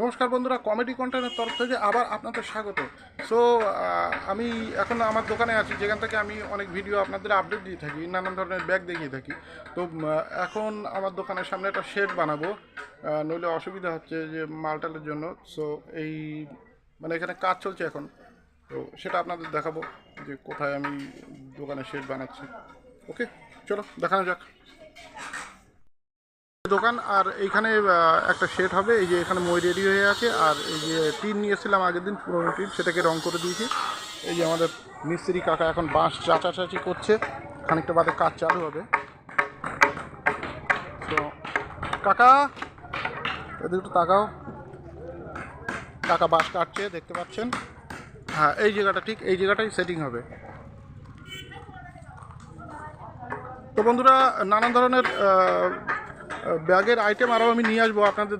নমস্কার বন্ধুরা, কমেডি কন্টেন্টের তরফ থেকে আবার আপনাদের স্বাগত। সো আমি এখন আমার দোকানে আছি, যেখান থেকে আমি অনেক ভিডিও আপনাদের আপডেট দিয়ে থাকি, নানান ধরনের ব্যাগ দেখিয়ে থাকি। তো এখন আমার দোকানের সামনে একটা শেড বানাবো, নইলে অসুবিধা হচ্ছে যে মালটালের জন্য। সো এই মানে এখানে কাজ চলছে এখন, তো সেটা আপনাদের দেখাবো যে কোথায় আমি দোকানে শেড বানাচ্ছি। ওকে, চলো দেখানো যাক দোকান। আর এইখানে একটা শেড হবে, এই যে এখানে মই রেডি হয়ে আছে। আর এই যে টিন নিয়েছিলাম আগের দিন, পুরোনো টিন, সেটাকে রং করে দিয়েছি। এই যে আমাদের মিস্ত্রি কাকা এখন বাঁশ চাচাচাচি করছে, খানিকটা বাদে কাজ চালু হবে। তো কাকা, এদিকে একটু তাকাও, কাকা বাঁশ কাটছে, দেখতে পাচ্ছেন। হ্যাঁ, এই জায়গাটা ঠিক এই জায়গাটাই সেটিং হবে। তো বন্ধুরা, নানান ধরনের ব্যাগের আইটেম আরও আমি নিয়ে আসবো আপনাদের